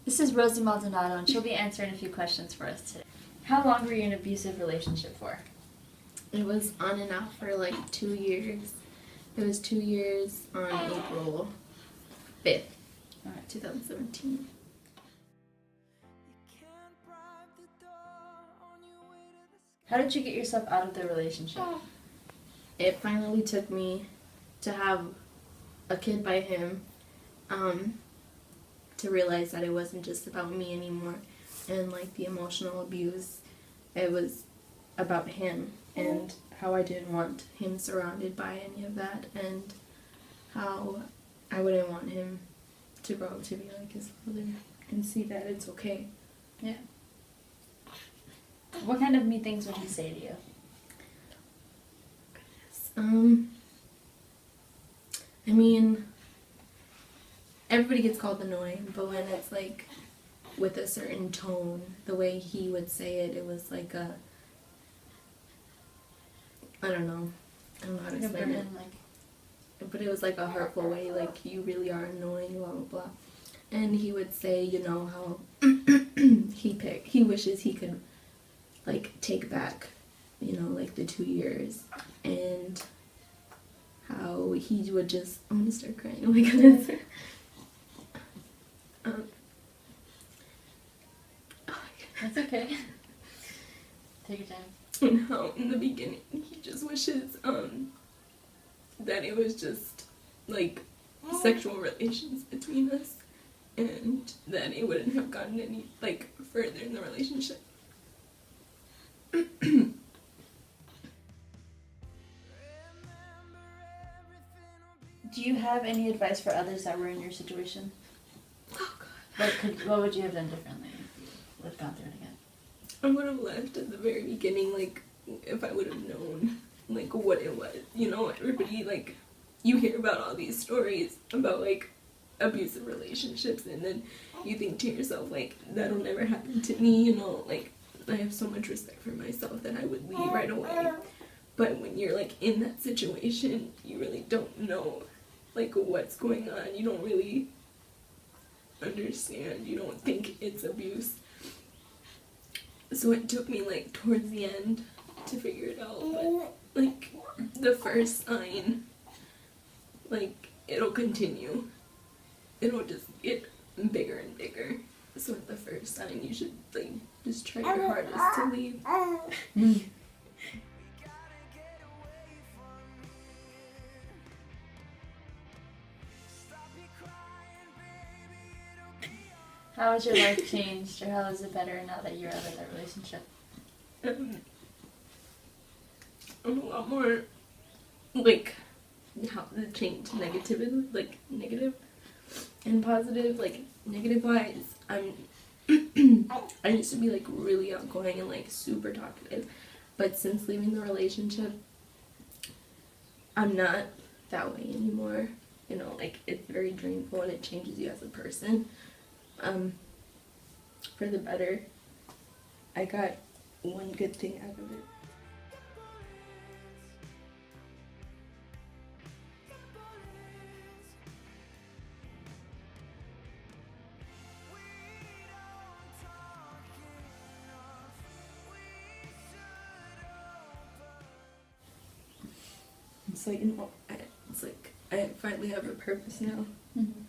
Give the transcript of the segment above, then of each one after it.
This is Rosie Maldonado, and she'll be answering a few questions for us today. How long were you in an abusive relationship for? It was on and off for like 2 years. It was 2 years on April 5th, 2017. How did you get yourself out of the relationship? It finally took me to have a kid by him, to realize that it wasn't just about me anymore, and like the emotional abuse, it was about him and how I didn't want him surrounded by any of that, and how I wouldn't want him to grow up to be like his father and see that it's okay. Yeah. What kind of mean things would he say to you? I mean, everybody gets called annoying, but when it's like with a certain tone, the way he would say it, it was like a, I don't know how to explain it. But it was like a hurtful way, like, you really are annoying, blah, blah, blah. And he would say, you know, how he wishes he could, like, take back, you know, like, the 2 years. And how he would just, I'm gonna start crying, oh my goodness. That's okay. Take your time. And how in the beginning he just wishes that it was just like sexual relations between us, and that it wouldn't have gotten any like further in the relationship. Do you have any advice for others that were in your situation? Oh God. What would you have done differently if you would have gone through it again? I would have left at the very beginning, like, if I would have known, like, what it was. You know, everybody, like, you hear about all these stories about, like, abusive relationships, and then you think to yourself, like, that'll never happen to me, you know, like, I have so much respect for myself that I would leave right away. But when you're, like, in that situation, you really don't know, like, what's going on. You don't really understand. You don't think it's abuse. So it took me, like, towards the end to figure it out, but, like, the first sign, like, it'll continue. It'll just get bigger and bigger. So at the first sign, you should, like, just try your hardest to leave. How has your life changed, or how is it better now that you're out of that relationship? I'm a lot more, like, how it changed negative, like, negative and positive. Like, negative wise, I used to be, like, really outgoing and, like, super talkative, but since leaving the relationship, I'm not that way anymore. You know, like, it's very dreamful and it changes you as a person. For the better. I got one good thing out of it. It's like, you know, it's like I finally have a purpose now. Mm-hmm.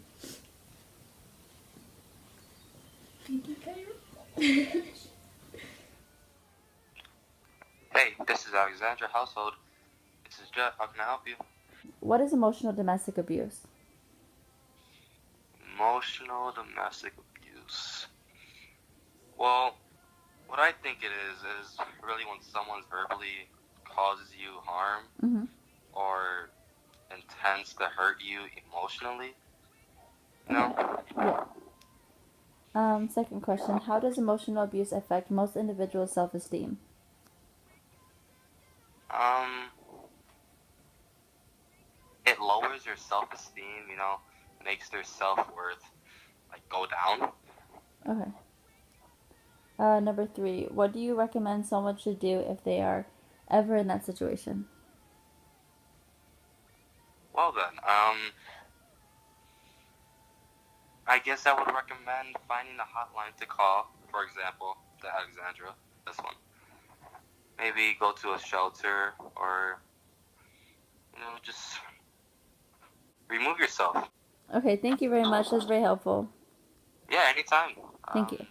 Hey, this is Alexandra Household. This is Jeff. How can I help you? What is emotional domestic abuse? Emotional domestic abuse. Well, what I think it is really when someone verbally causes you harm Mm-hmm. or intends to hurt you emotionally. You know? Yeah. Second question. How does emotional abuse affect most individuals' self-esteem? It lowers their self-esteem, you know, makes their self-worth, like, go down. Okay. Number 3. What do you recommend someone should do if they are ever in that situation? Well then, I guess I would recommend finding a hotline to call. For example, the Alexandra, this one. Maybe go to a shelter or just remove yourself. Okay, thank you very much. That's very helpful. Yeah, anytime. Thank you.